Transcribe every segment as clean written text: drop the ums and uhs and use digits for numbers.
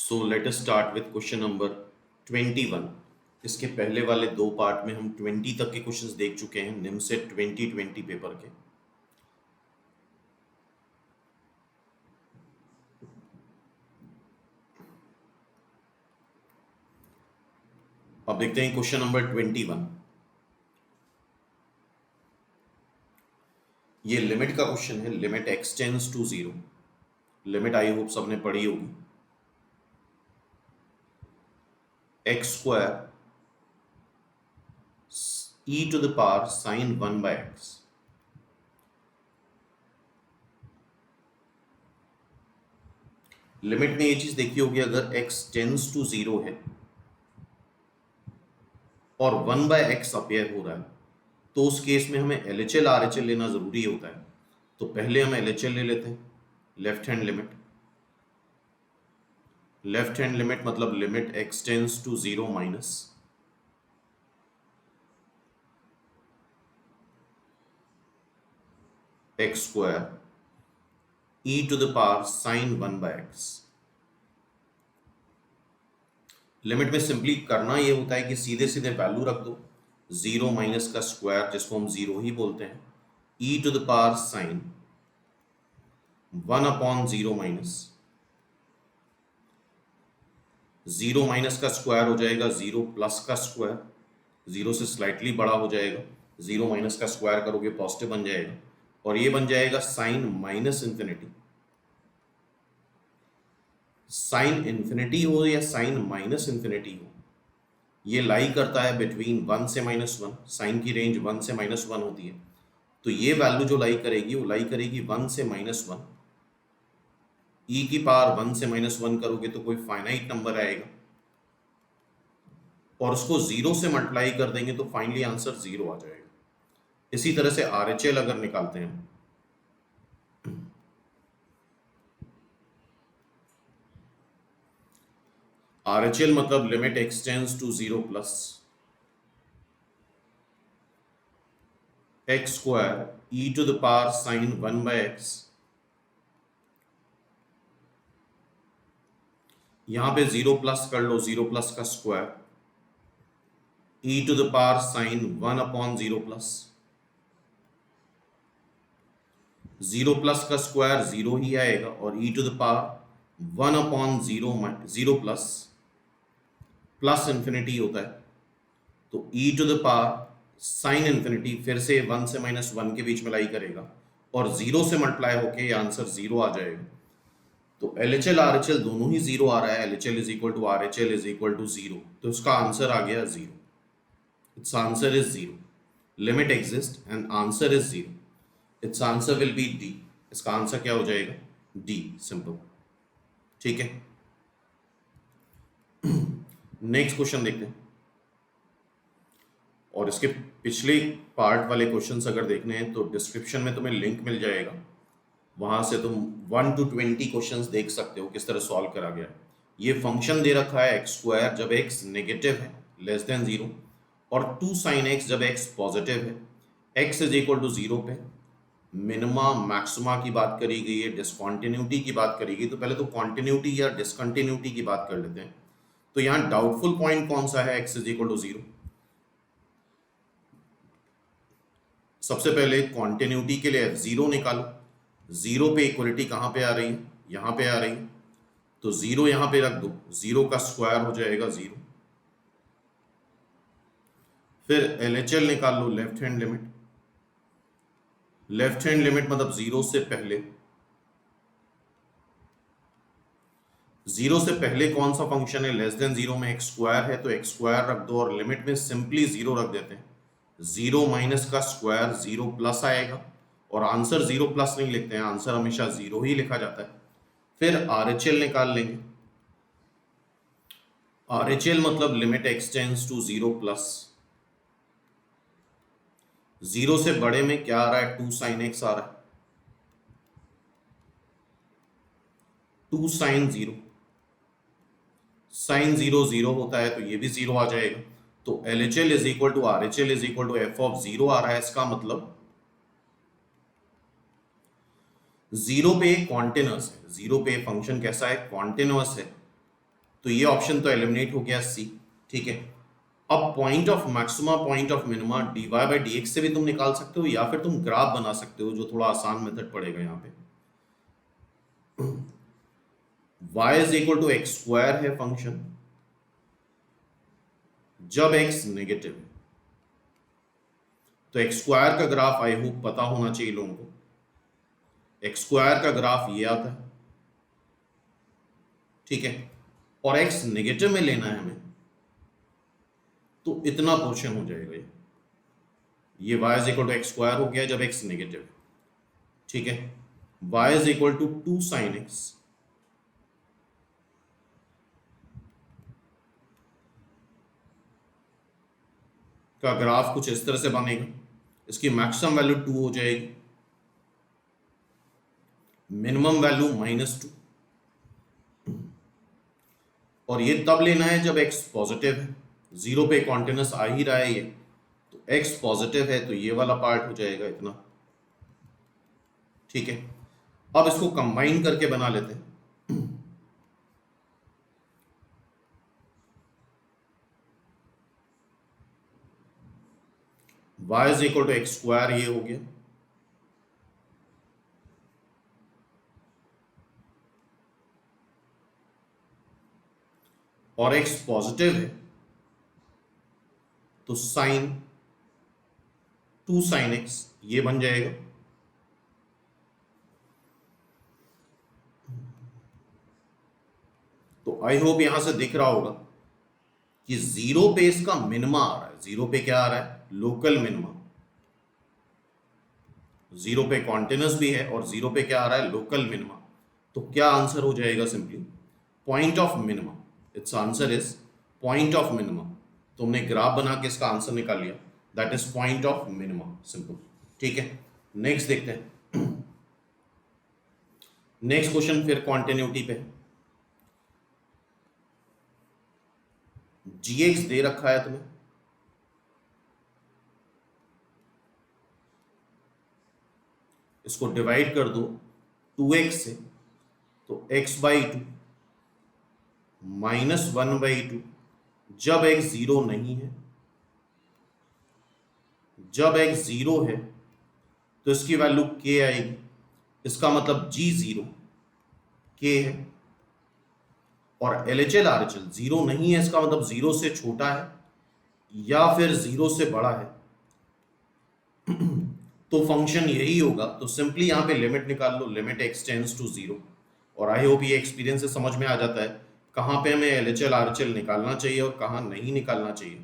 So let us start with question number 21। इसके पहले वाले दो पार्ट में हम 20 तक के क्वेश्चंस देख चुके हैं निमसेट 2020 पेपर के। अब देखते हैं क्वेश्चन नंबर 21। ये लिमिट का क्वेश्चन है, limit x tends to 0। Limit I hope सबने पढ़ी होगी। x square e to the power sine 1 by x। Limit में ये चीज देखी होगी, अगर x टेंड्स टू 0 है और 1 बाय x अपेयर हो रहा है तो उस केस में हमें LHL RHL लेना जरूरी होता है। तो पहले हम LHL ले लेते हैं, left hand limit. Left hand limit मतलब limit x tends to 0 minus x square e to the power sine 1 by x। Limit में सिंपली करना ये होता है कि सीधे सीधे वैल्यू रख दो, 0 माइनस का स्क्वायर जिसको हम 0 ही बोलते हैं, e to the power sine 1 upon 0 minus 0 minus का स्क्वायर हो जाएगा 0 प्लस का स्क्वायर, 0 से स्लाइटली बड़ा हो जाएगा, 0 माइनस का स्क्वायर करोगे पॉजिटिव बन जाएगा और ये बन जाएगा sine minus infinity. Sine infinity हो या साइन माइनस इंफिनिटी हो, ये लाई करता है बिटवीन 1 से -1। साइन की रेंज 1 से -1 होती है, तो ये वैल्यू जो लाई करेगी वो लाई करेगी 1 से -1। e की पावर 1 से -1 करोगे तो कोई फाइनाइट नंबर आएगा और उसको 0 से मल्टीप्लाई कर देंगे तो फाइनली आंसर 0 आ जाएगा। इसी तरह से RHL अगर निकालते हैं, RHL मतलब limit x tends to 0 plus x square e to the power sine 1 by x। यहां पे 0 प्लस कर लो, 0 प्लस का square e to the power sine 1 upon 0 plus. 0 plus का स्क्वायर 0 ही आएगा और e to the power 1 upon 0 plus plus infinity होता है, तो e to the power sine infinity फिर से 1 से -1 के बीच में लाई करेगा और 0 से मल्टीप्लाई होके ये आंसर 0 आ जाएगा। तो LHL RHL दोनों ही 0 आ रहा है, LHL is equal to RHL is equal to 0, तो इसका आंसर आ गया 0। It's answer is 0। Limit exist and answer is 0। It's answer will be D। इसका आंसर क्या हो जाएगा? D, simple. ठीक है, नेक्स्ट क्वेश्चन देखते हैं। और इसके पिछले पार्ट वाले क्वेश्चंस अगर देखने हैं तो डिस्क्रिप्शन में तुम्हें लिंक मिल जाएगा, वहां से तुम 1 to 20 क्वेश्चंस देख सकते हो किस तरह सॉल्व करा गया है। ये फंक्शन दे रखा है x स्क्वायर जब x नेगेटिव है लेस देन 0 और 2 sin x जब x पॉजिटिव है। x इज इक्वल टू 0 पे मिनिमा मैक्सिमा की बात करी गई है, डिसकंटिन्यूटी की बात करी गई। तो पहले तो कॉन्टिन्यूटी या डिसकंटिन्यूटी की बात कर लेते हैं। तो यहाँ डाउटफुल पॉइंट कौन सा है? x is equal to 0। सबसे पहले कॉन्टिन्यूटी के लिए f0 निकालो। 0 पे इक्वलिटी कहाँ पे आ रही है? यहाँ पे आ रही है, तो 0 यहाँ पे रख दो, 0 का स्क्वायर हो जाएगा 0। फिर LHL निकाल लो, left hand limit. Left hand limit मतलब 0 से पहले, 0 से पहले कौन सा फंक्शन है? लेस देन 0 में x स्क्वायर है तो x स्क्वायर रख दो और लिमिट में सिंपली 0 रख देते हैं। 0 माइनस का स्क्वायर 0 प्लस आएगा और आंसर 0 प्लस नहीं लिखते हैं, आंसर हमेशा 0 ही लिखा जाता है। फिर RHL निकाल लेंगे। RHL मतलब limit x tends to 0 plus 0 से बड़े में क्या आ रहा है? 2 sin x आ रहा है, 2 sin 0। sin 0 0 होता है तो ये भी 0 आ जाएगा। तो LHL is equal to RHL is equal to f of 0 आ रहा है। इसका मतलब 0 पे कॉन्टिन्यूअस है। 0 पे फंक्शन कैसा है? कॉन्टिन्यूअस है। तो ये ऑप्शन तो एलिमिनेट हो गया सी, ठीक है। अब point of maxima point of minima dy by D x से भी तुम निकाल सकते हो, या फिर तुम ग्राफ बना सकते हो, जो थोड़ा आसान मेथड पड़ेगा यहाँ पे। y is equal to x square है फंक्शन, जब x नेगेटिव है। तो एक्स स्क्वायर का ग्राफ आई होप पता होना चाहिए लोगों को। एक्स स्क्वायर का ग्राफ ये आता है, ठीक है, और x नेगेटिव में लेना है हमें, तो इतना पोर्शन हो जाएगा ये y is equal to x square हो गया जब x नेगेटिव है, ठीक है। y is equal to 2 sin x, का ग्राफ कुछ इस तरह से बनेगा। इसकी मैक्सिमम वैल्यू 2 हो जाएगी, मिनिमम वैल्यू -2, और ये तब लेना है जब x पॉजिटिव है। 0 पे कॉन्टिन्यूस आ ही रहा है ये, तो x पॉजिटिव है तो ये वाला पार्ट हो जाएगा इतना, ठीक है। अब इसको कंबाइन करके बना लेते हैं। y is equal to x square ये हो गया, और x पॉजिटिव है तो साइन 2 sin x ये बन जाएगा। तो आई होप यहां से दिख रहा होगा कि 0 पे इसका मिनिमा आ रहा है। 0 पे क्या आ रहा है? Local minima. 0 पे कॉन्टिन्यूस भी है और 0 पे क्या आ रहा है? Local minima. तो क्या आंसर हो जाएगा? Simply point of minima. It's answer is point of minima. तुमने ग्राफ बना के इसका आंसर निकाल लिया, that is point of minima, simple, ठीक है। नेक्स्ट देखते हैं। नेक्स्ट क्वेश्चन फिर कॉन्टिन्यूटी पे। gx दे रखा है तुम्हें, इसको डिवाइड कर दो 2x से, तो x बाई 2 माइनस 1 बाई 2, जब x 0 नहीं है। जब x 0 है तो इसकी वैल्यू k आएगी, इसका मतलब g0 k है, और LHL RHL 0 नहीं है, इसका मतलब 0 से छोटा है या फिर 0 से बड़ा है। तो फंक्शन यही होगा। तो सिंपली यहां पे लिमिट निकाल लो, लिमिट x टेंड्स टू 0। और आई होप ये एक्सपीरियंस से समझ में आ जाता है कहां पे हमें LHL RHL निकालना चाहिए और कहां नहीं निकालना चाहिए।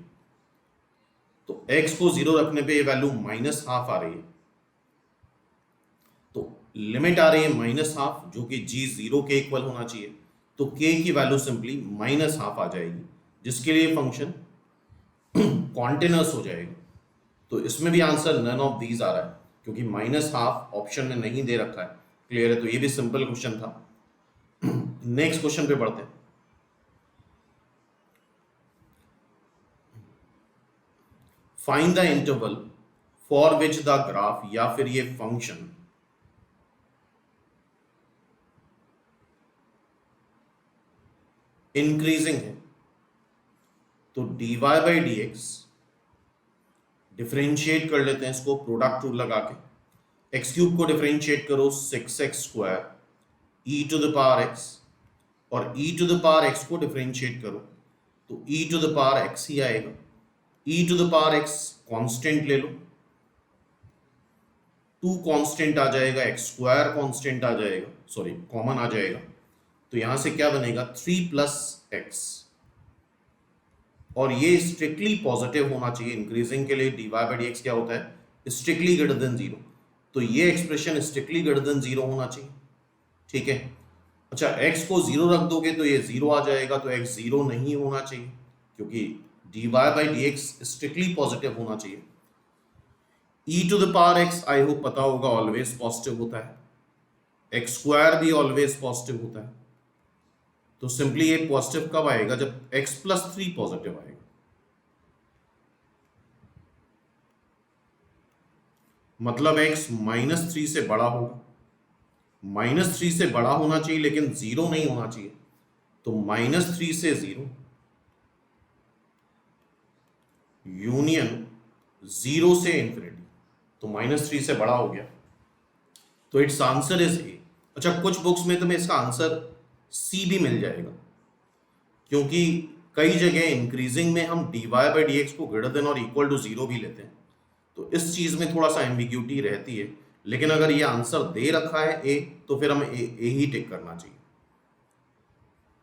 तो x को 0 रखने पे ये वैल्यू -12 आ रही है, तो लिमिट आ रही है -12, जो कि g0 के इक्वल होना चाहिए। तो k की वैल्यू सिंपली -12 आ जाएगी, जिसके लिए फंक्शन कॉन्टिन्यूअस हो जाएगा। तो इसमें भी आंसर नन ऑफ दीज आ रहा है, क्योंकि -12 ऑप्शन में नहीं दे रखा है। क्लियर है? तो ये भी सिंपल क्वेश्चन था। नेक्स्ट क्वेश्चन पे बढ़ते हैं। Find the interval for which the graph, या फिर ये फंक्शन इंक्रीजिंग है। तो dy by D x differentiate कर लेते हैं इसको प्रोडक्ट रूल लगा के। एक्स क्यूब को डिफ्रेंशिएट करो 6x square e to the power x, और e to the power x को डिफ्रेंशिएट करो तो e to the power x ही आएगा। e to the power x constant ले लो, 2 कांस्टेंट आ जाएगा, x स्क्वायर कांस्टेंट आ जाएगा, सॉरी कॉमन आ जाएगा। तो यहां से क्या बनेगा? 3 प्लस x, और ये स्ट्रिक्टली पॉजिटिव होना चाहिए। इंक्रीजिंग के लिए dy बाई डी एक्स क्या होता है? Strictly greater than 0। तो ये एक्सप्रेशन स्ट्रिक्टली ग्रेटर देन 0 होना चाहिए, ठीक है। अच्छा, x को 0 रख दोगे तो ये 0 आ जाएगा, तो x 0 नहीं होना चाहिए, क्योंकि dy by D X strictly positive होना चाहिए। e to the power x I hope पता होगा ऑलवेज पॉजिटिव होता है, x स्क्वायर भी ऑलवेज पॉजिटिव होता है। तो सिंपली ये पॉजिटिव कब आएगा? जब x प्लस 3 पॉजिटिव आएगा। मतलब x -3 से बड़ा होगा। -3 से बड़ा होना चाहिए, लेकिन 0 नहीं होना चाहिए। तो -3 से 0 यूनियन 0 से इंफिनिटी, तो -3 से बड़ा हो गया, तो इट्स आंसर इज ए। अच्छा, कुछ बुक्स में तुम्हें इसका आंसर सी भी मिल जाएगा, क्योंकि कई जगह इंक्रीजिंग में हम dy बाई डी एक्स को ग्रेटर देन और इक्वल टू 0 भी लेते हैं, तो इस चीज में थोड़ा सा एम्बिग्यूटी रहती है। लेकिन अगर ये आंसर दे रखा है ए, तो फिर हमें ए ही टिक करना चाहिए।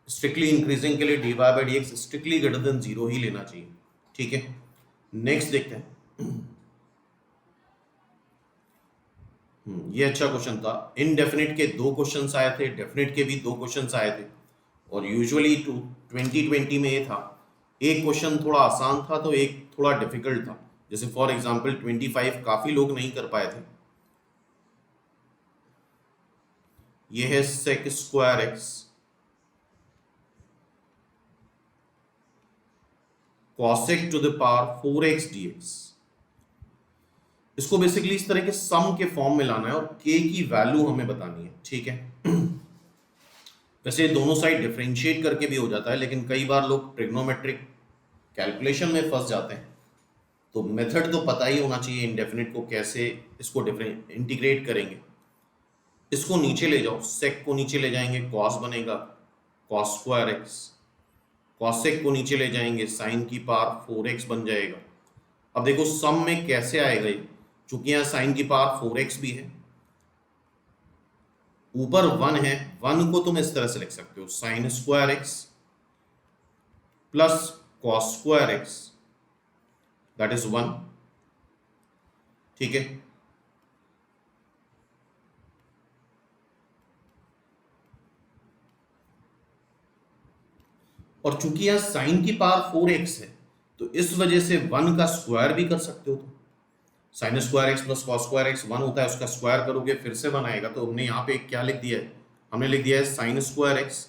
स्ट्रिक्टली इंक्रीजिंग के लिए dy by D X strictly greater than 0 ही लेना चाहिए। ठीक है, नेक्स्ट देखते हैं। ये अच्छा क्वेश्चन था। इनडेफिनिट के 2 क्वेश्चंस आए थे, डेफिनिट के भी 2 क्वेश्चंस आए थे, और यूजुअली 2020 में ये था, एक क्वेश्चन थोड़ा आसान था तो एक थोड़ा डिफिकल्ट था। जैसे फॉर एग्जांपल 25 काफी लोग नहीं कर पाए थे। ये है sec square X cosec to the power 4x dx। इसको बेसिकली इस तरह के सम के फॉर्म में लाना है और k की वैल्यू हमें बतानी है। ठीक है, वैसे दोनों साइड डिफरेंशिएट करके भी हो जाता है, लेकिन कई बार लोग ट्रिग्नोमेट्रिक कैलकुलेशन में फंस जाते हैं, तो मेथड तो पता ही होना चाहिए इनडेफिनिट को कैसे इसको इंटीग्रेट करेंगे। इसको नीचे ले जाओ, सेक को नीचे ले जाएंगे कॉस बनेगा कॉस स्क्वायर एक्स, कॉसेक को नीचे ले जाएंगे साइन की पावर 4x बन जाएगा। अब देखो सम में कैसे आएगा ये, चूंकि यहाँ साइन की पावर 4x भी है, ऊपर 1 है, 1 को तुम इस तरह से लिख सकते हो sign square X plus cos square x, that is 1। ठीक है, और चूंकि यहां साइन की पावर 4x है, तो इस वजह से 1 का स्क्वायर भी कर सकते हो। तो sign square X plus cos square x 1 होता है, उसका स्क्वायर करोगे फिर से 1 आएगा। तो हमने यहाँ पे क्या लिख दिया है, हमने लिख दिया है sine square X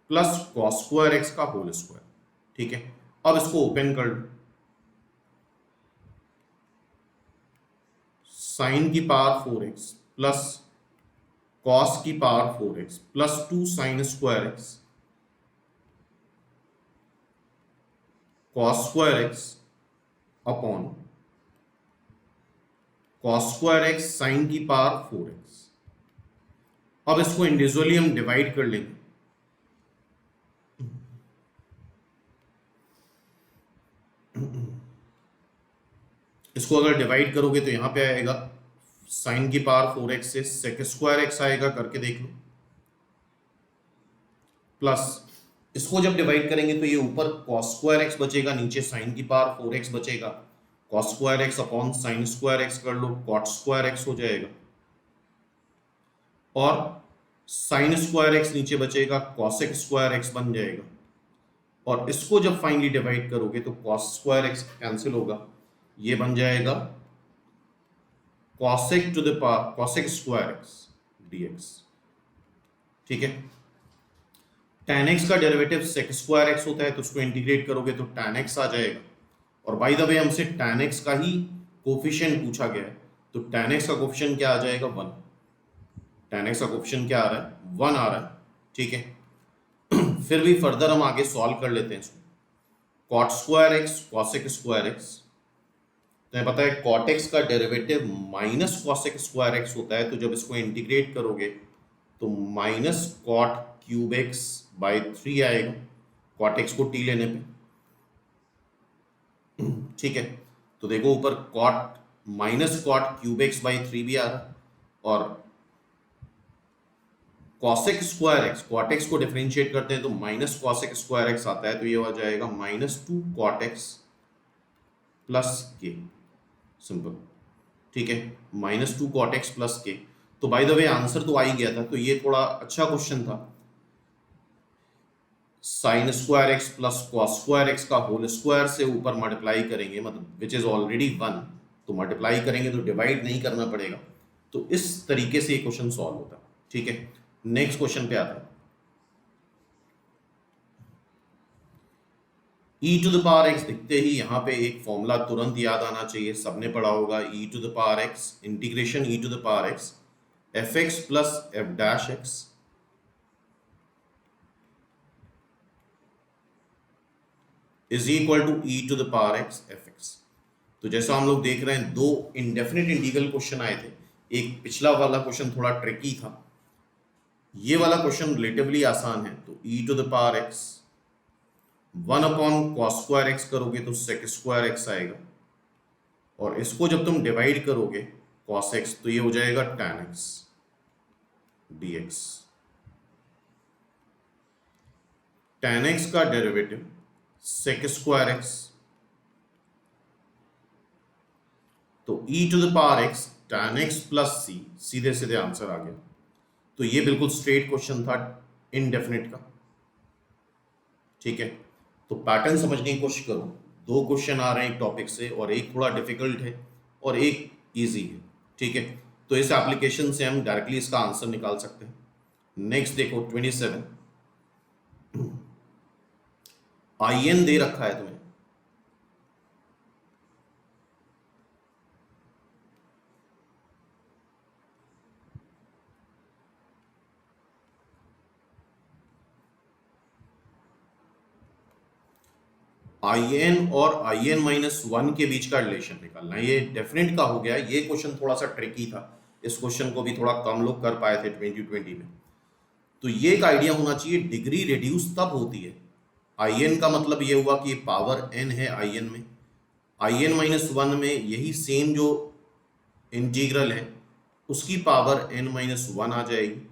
plus cos square X का होल स्क्वायर। ठीक है, अब इसको ओपन कर लो, साइन की पावर 4x प्लस कॉस की power 4x plus 2 sine square X cos square X upon cos square X sine की पावर 4x। अब इसको इंडिविजुअली हम डिवाइड कर लेंगे, इसको अगर डिवाइड करोगे तो यहां पे आएगा साइन की पावर 4x से सेक स्क्वायर एक्स आएगा, करके देख लो, प्लस इसको जब डिवाइड करेंगे तो ये ऊपर कॉस स्क्वायर एक्स बचेगा, नीचे साइन की पावर 4x बचेगा, cos square X upon sine square x कर लो, कॉट स्क्वायर एक्स हो जाएगा, और साइन स्क्वायर एक्स नीचे बचेगा, कॉसेक स्क्वायर एक्स बन जाएगा, और इसको जब फाइनली डिवाइड करोगे तो कॉस स्क्वायर एक्स कैंसिल होगा, ये बन जाएगा cosec to the power cosec square X dx। ठीक है, tan x का डेरिवेटिव sec स्क्वायर एक्स होता है, तो उसको इंटीग्रेट करोगे तो tan x आ जाएगा। और बाय द वे हमसे tan x का ही कोफिशिएंट पूछा गया है, तो tan x का कोफिशिएंट क्या आ जाएगा 1, tan x का कोफिशिएंट क्या आ रहा है 1 आ रहा है। ठीक है, फिर भी फर्दर हम आगे सॉल्व कर लेते हैं इसको, cot square X cosec square X, तो पता है cot x का derivative minus cosec square X होता है, तो जब इसको इंटीग्रेट करोगे तो minus cot cube X by 3 आएगा कॉट एक्स को t लेने पे। ठीक है, तो देखो ऊपर cot minus cot cube X by 3 भी आ रहा है, और cosec square X cot X को डिफरेंशिएट करते हैं तो माइनस कॉसेक स्क्वायर एक्स आता है, तो ये हो जाएगा -2 कॉट एक्स प्लस के, सिंपल। ठीक है, -2 कॉट एक्स प्लस के। तो बाय द वे आंसर तो आ ही गया था, तो ये थोड़ा अच्छा क्वेश्चन था। Sign square X plus cos square X का होल स्क्वायर से ऊपर मल्टीप्लाई करेंगे, मतलब विच इज ऑलरेडी 1, तो मल्टीप्लाई करेंगे तो डिवाइड नहीं करना पड़ेगा, तो इस तरीके से ये क्वेश्चन सॉल्व होता है। ठीक है, नेक्स्ट क्वेश्चन पे आता है। e to the power x दिखते ही यहाँ पे एक फॉर्मूला तुरंत याद आना चाहिए, सबने पढ़ा होगा, e to the power x integration e to the power x fx plus f dash x is equal to E to the power X F X. तो जैसा हम लोग देख रहे हैं, दो इंडेफिनिट इंटीग्रल क्वेश्चन आए थे। एक पिछला वाला क्वेश्चन थोड़ा ट्रिकी था, ये वाला क्वेश्चन रिलेटिवली आसान है। तो E to the power X 1 upon cos square X करोगे तो सेक स्क्वायर एक्स आएगा, और इसको जब तुम डिवाइड करोगे कॉस एक्स तो ये हो जाएगा tan X dx। tan X का डेरिवेटिव सेक स्क्वायर एक्स, तो e to the power x tan x plus c, सीधे सीधे आंसर आ गया। तो ये बिल्कुल स्ट्रेट क्वेश्चन था इनडेफिनिट का। ठीक है, तो पैटर्न समझने की कोशिश करो। दो क्वेश्चन आ रहे हैं एक टॉपिक से, और एक थोड़ा डिफिकल्ट है और एक इजी है। ठीक है, तो इस एप्लीकेशन से हम डायरेक्टली इसका आंसर निकाल सकते हैं। नेक्स्ट देखो 27, IN दे रखा है तुम्हें, IN और IN-1 के बीच का रिलेशन निकालना है। ये डेफिनेट का हो गया। ये क्वेश्चन थोड़ा सा ट्रिकी था, इस क्वेश्चन को भी थोड़ा कम लोग कर पाए थे 2020 में। तो ये एक आइडिया होना चाहिए, डिग्री रिड्यूस तब होती है। IN का मतलब ये हुआ कि पावर n है IN में, IN-1 में यही सेम जो इंटीग्रल है उसकी पावर n-1 आ जाएगी।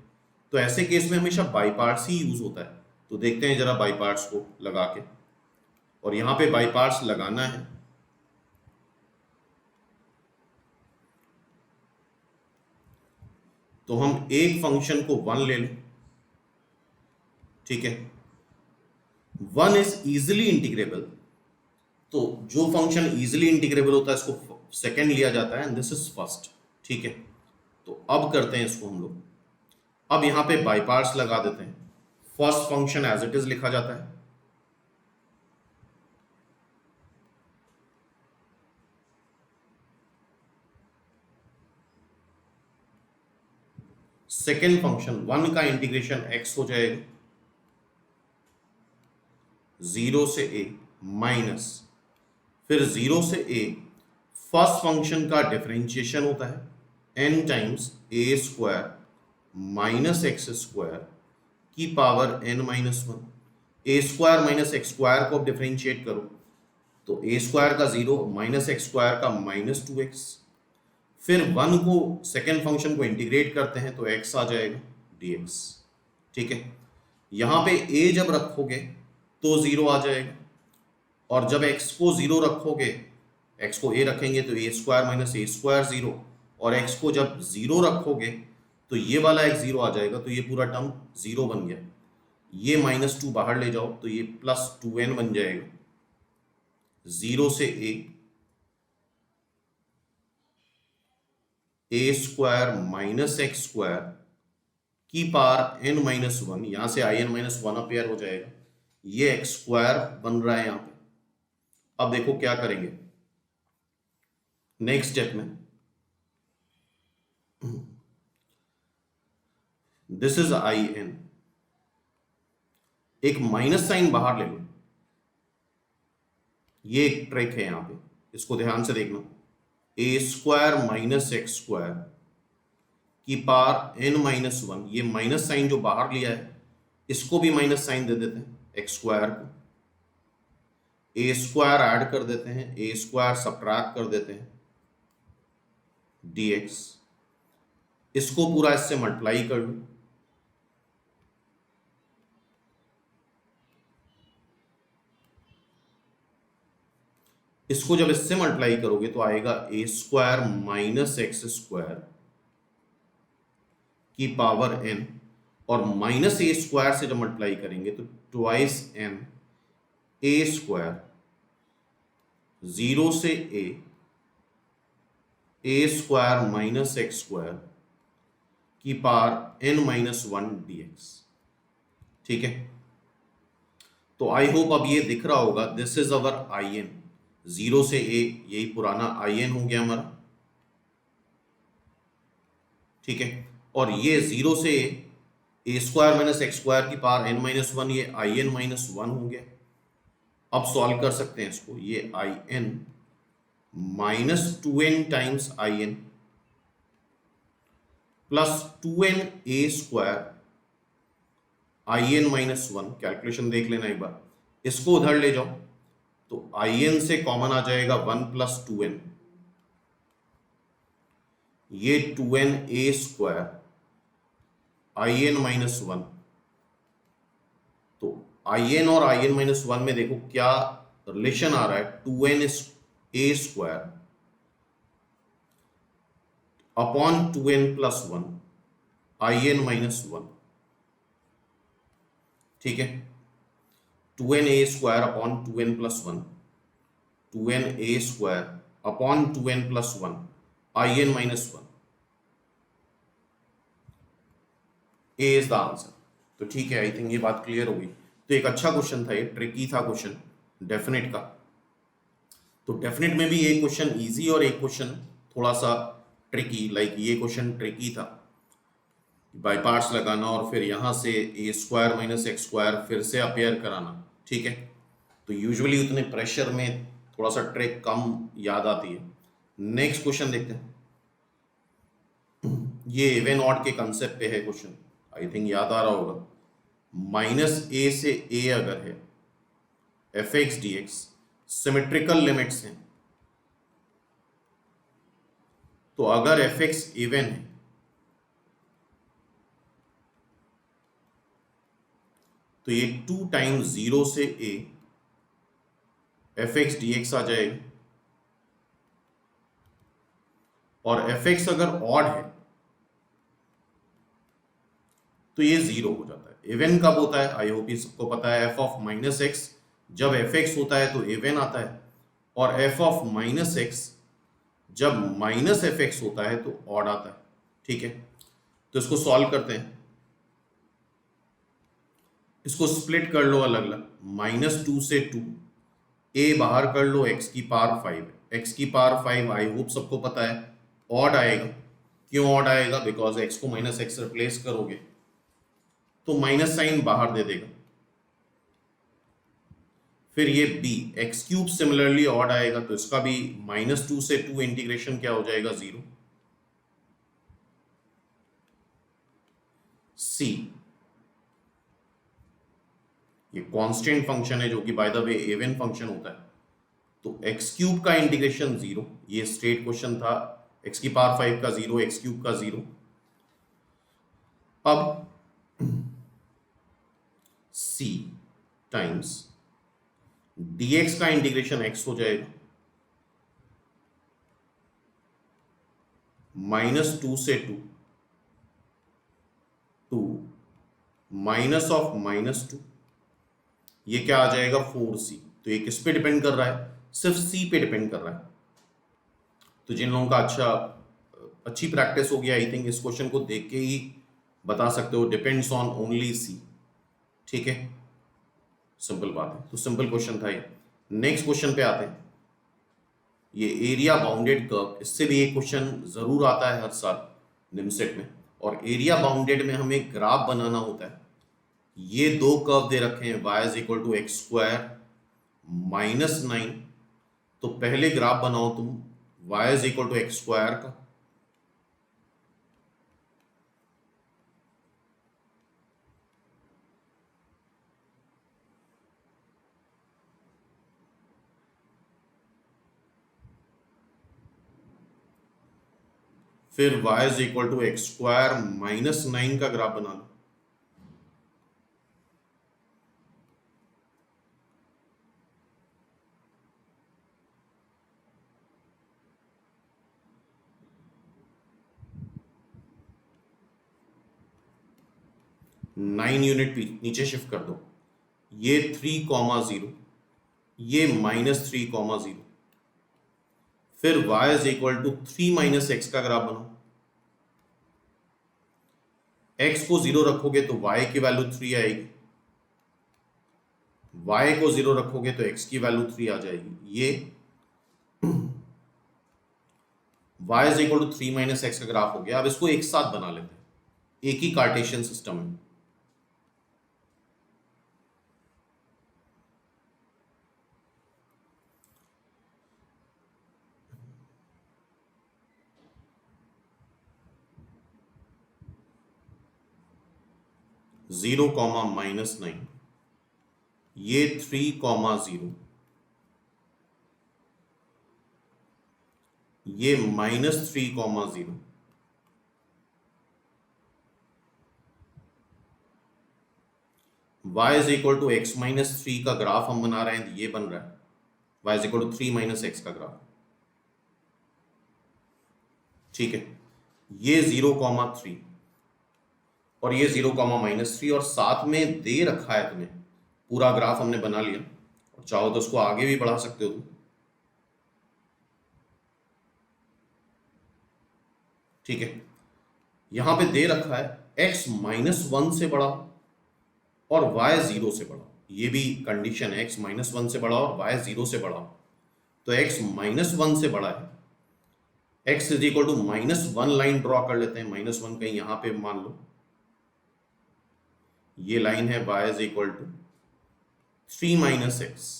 तो ऐसे केस में हमेशा बाई पार्ट्स ही यूज होता है। तो देखते हैं जरा बाई पार्ट्स को लगा के, और यहां पे बाई पार्ट्स लगाना है। तो हम एक फंक्शन को 1 ले लें। ठीक है, 1 इज इजिली इंटीग्रेबल, तो जो फंक्शन इजिली इंटीग्रेबल होता है इसको सेकंड लिया जाता है, एंड दिस इज फर्स्ट। ठीक है, तो अब करते हैं इसको हम लोग। अब यहां पे बाई पार्ट्स लगा देते हैं। First function as it is लिखा जाता है, सेकेंड फंक्शन 1 का इंटीग्रेशन x हो जाएगा 0 से a माइनस, फिर 0 से a फर्स्ट फंक्शन का डिफरेंशिएशन होता है n times a square minus X square की power n-1। a square minus X square को अब डिफरेंशिएट करो तो a स्क्वायर का 0 माइनस एक्स स्क्वायर का -2x, फिर 1 को सेकेंड फंक्शन को इंटीग्रेट करते हैं तो x आ जाएगा dx। ठीक है, यहां पे a जब रखोगे तो 0 आ जाएगा, और जब x को 0 रखोगे, x को a रखेंगे तो a square minus a square 0, और x को जब 0 रखोगे तो ये वाला x 0 आ जाएगा, तो ये पूरा टर्म 0 बन गया। ये -2 बाहर ले जाओ तो ये +2n बन जाएगा। 0 से a square minus X square की पावर n-1, यहां से in-1 अपेयर हो जाएगा, ये एक्स स्क्वायर बन रहा है यहां पे। अब देखो क्या करेंगे नेक्स्ट स्टेप में। दिस इज in, एक माइनस साइन बाहर ले लो, ये एक ट्रिक है यहां पे, इसको ध्यान से देखना। a square minus X square की पावर n-1, ये माइनस साइन जो बाहर लिया है इसको भी माइनस साइन दे देते हैं, एक्स स्क्वायर को a स्क्वायर ऐड कर देते हैं, a स्क्वायर सब्ट्रैक्ट कर देते हैं dx, इसको पूरा इससे मल्टीप्लाई कर लो, इसको जब इससे मल्टीप्लाई करोगे तो आएगा a square minus X square की पावर n, और माइनस a स्क्वायर से जब मल्टीप्लाई करेंगे तो ट्वाइस n a स्क्वायर 0 से a square minus X square की पावर n-1 dx। ठीक है, तो आई होप अब ये दिख रहा होगा। दिस इज अवर in, 0 से a, यही पुराना in हो गया हमारा। ठीक है, और ये 0 से a square minus X square की पावर n-1, ये in-1 हो गया। अब सॉल्व कर सकते हैं इसको, ये I N minus 2n times I N plus 2n A square I N minus 1, calculation देख लेना एक बार, इसको उधर ले जाओ तो आई एन से कॉमन आ जाएगा 1 प्लस 2n, ये 2n A square I N minus 1। तो आई एन और आई एन माइनस 1 में देखो क्या रिलेशन आ रहा है, 2n A square upon 2n plus 1 I N minus 1, ठीक है। 2n A square upon 2n plus 1, 2n A square upon 2n plus 1 I N minus 1, A is the answer. तो ठीक है, आई थिंक ये बात clear हो गई। तो एक अच्छा क्वेश्चन था, ये ट्रिकी था क्वेश्चन डेफिनेट का। तो डेफिनेट में भी एक क्वेश्चन इजी और एक क्वेश्चन थोड़ा सा ट्रिकी, लाइक ये क्वेश्चन ट्रिकी था, बाय पार्ट्स लगाना और फिर यहाँ से ए स्क्वायर माइनस एक्स स्क्वायर फिर से अपेयर कराना, ठीक है। तो यूजुअली उतने प्रेशर में थोड़ा सा ट्रिक कम याद आती है। नेक्स्ट क्वेश्चन देखते हैं, ये इवन ऑड के कंसेप्ट पे है क्वेश्चन, आई थिंक याद आ रहा होगा। माइनस ए से ए अगर है, F X D x symmetrical limits हैं, तो अगर एफ एक्स इवन है तो ये 2 टाइम्स 0 से A F X D X आ जाएगा, और एफ एक्स अगर ऑड है तो ये 0 हो जाता है। इवन कब होता है, आई होप ये सबको पता है, एफ ऑफ माइनस एक्स जब एफ एक्स होता है तो इवन आता है, और एफ ऑफ माइनस एक्स जब माइनस एफ एक्स होता है तो ऑड आता है, ठीक है। तो इसको सॉल्व करते हैं, इसको स्प्लिट कर लो अलग अलग, -2 से 2, ए बाहर कर लो, x की पावर 5, x की पावर 5 आई होप सबको पता है ऑड आएगा। क्यों ऑड आएगा, बिकॉज x को माइनस एक्स रिप्लेस करोगे तो माइनस साइन बाहर दे देगा। फिर ये b x cube similarly odd आएगा, तो इसका भी -2 से 2 इंटीग्रेशन क्या हो जाएगा, 0। c ये कांस्टेंट फंक्शन है जो कि by the way even function होता है, तो एक्स क्यूब का इंटीग्रेशन 0, ये स्ट्रेट क्वेश्चन था, एक्स की पावर 5 का 0, एक्स क्यूब का 0। अब c टाइम्स dx का इंटीग्रेशन x हो जाएगा, -2 से 2, 2 माइनस ऑफ -2, ये क्या आ जाएगा 4c। तो ये किस पे डिपेंड कर रहा है, सिर्फ c पे डिपेंड कर रहा है। तो जिन लोगों का अच्छी प्रैक्टिस होगी, आई थिंक इस क्वेश्चन को देख के ही बता सकते हो, डिपेंड्स ऑन ओनली c, ठीक है, सिंपल बात है। तो सिंपल क्वेश्चन था ये। नेक्स्ट क्वेश्चन पे आते हैं, ये एरिया बाउंडेड कर्व, इससे भी एक क्वेश्चन जरूर आता है हर साल निमसेट में, और एरिया बाउंडेड में हमें ग्राफ बनाना होता है। ये दो कर्व दे रखे हैं, y is equal to x square -9, तो पहले ग्राफ बनाओ तुम y is equal to x square का, फिर y is equal to x square -9 का ग्राफ बना लो। नाइन यूनिट नीचे शिफ्ट कर दो, ये 3,0, ये -3,0, फिर y is equal to 3 - x का ग्राफ बनाओ। x को 0 रखोगे तो y की वैल्यू 3 आएगी, y को 0 रखोगे तो x की वैल्यू 3 आ जाएगी। ये y is equal to 3 - x का ग्राफ हो गया। अब इसको एक साथ बना लेते हैं, एक ही कार्टेशियन सिस्टम में। 0, -9, ये 3, 0, ये -3, 0, y is equal to x -3 का ग्राफ हम बना रहे हैं, ये बन रहा है y is equal to 3 - x का ग्राफ। ठीक है, ये 0, 3 और ये 0, -3 और साथ में दे रखा है तुम्हें, पूरा ग्राफ हमने बना लिया और चाहो तो उसको आगे भी बढ़ा सकते हो तुम। ठीक है, यहां पे दे रखा है x -1 से बड़ा और y 0 से बड़ा, ये भी कंडीशन है, x -1 से बड़ा और y 0 से बड़ा। तो x -1 से बड़ा है, x is equal to -1 line draw कर लेते हैं, -1 कहीं यहां पे मान लो, ये लाइन है y is equal to 3 - x।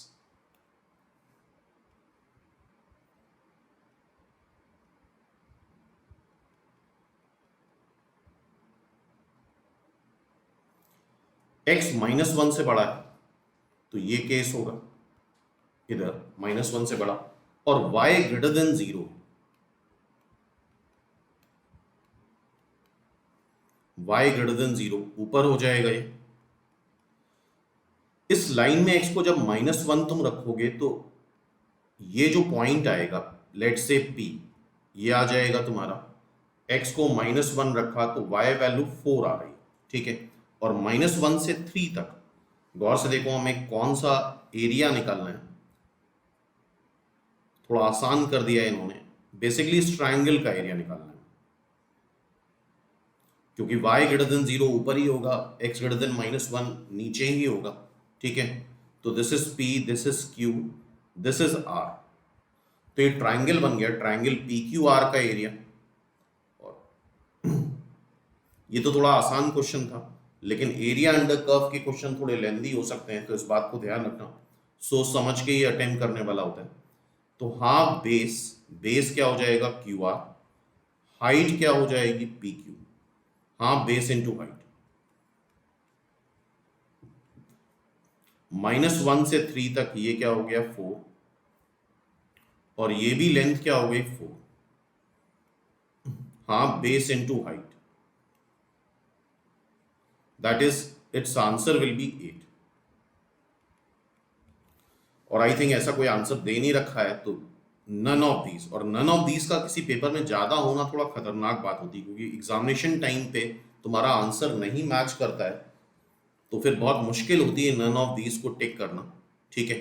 x -1 से बड़ा है तो ये केस होगा इधर -1 से बड़ा, और y greater than 0, y greater than 0 ऊपर हो जाएगा ये। इस लाइन में x को जब -1 तुम रखोगे तो ये जो पॉइंट आएगा, लेट से p, ये आ जाएगा तुम्हारा, x को -1 रखा तो y वैल्यू 4 आ रही, ठीक है। और -1 से 3 तक गौर से देखो, हमें कौन सा एरिया निकालना है, थोड़ा आसान कर दिया है इन्होंने, बेसिकली इस ट्रायंगल का एरिया निकालना है, क्योंकि y ग्रेटर देन 0 ऊपर ही होगा, x ग्रेटर देन -1 नीचे ही होगा, ठीक है। तो this is p, this is q, this is r, तो ये ट्रायंगल बन गया, ट्रायंगल PQR का एरिया। और ये तो थोड़ा आसान क्वेश्चन था, लेकिन एरिया अंडर कर्व के क्वेश्चन थोड़े लेंदी हो सकते हैं, तो इस बात को ध्यान रखना, सोच समझ के ही अटेम्प्ट करने वाला होता है। तो हाफ बेस, बेस क्या हो जाएगा QR, हाइट क्या हो जाएगी PQ, half base into height, -1 से 3 तक ये क्या हो गया 4, और ये भी लेंथ क्या हो गई 4, half base into height, that is its answer will be 8। और आई थिंक ऐसा कोई आंसर दे नहीं रखा है, तो नन ऑफ दीज, और नन ऑफ दीज का किसी पेपर में ज्यादा होना थोड़ा खतरनाक बात होती है, क्योंकि एग्जामिनेशन टाइम पे तुम्हारा आंसर नहीं मैच करता है तो फिर बहुत मुश्किल होती है नन ऑफ दीज को टिक करना, ठीक है।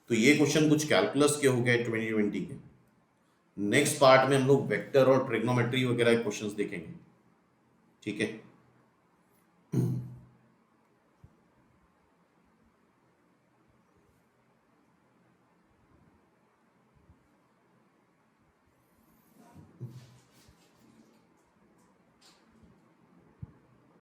तो ये क्वेश्चन कुछ कैलकुलस के हो गए 2020 के। नेक्स्ट पार्ट में हम लोग वेक्टर और ट्रिग्नोमेट्री वगैरह क्वेश्चंस देखेंगे, ठीक है।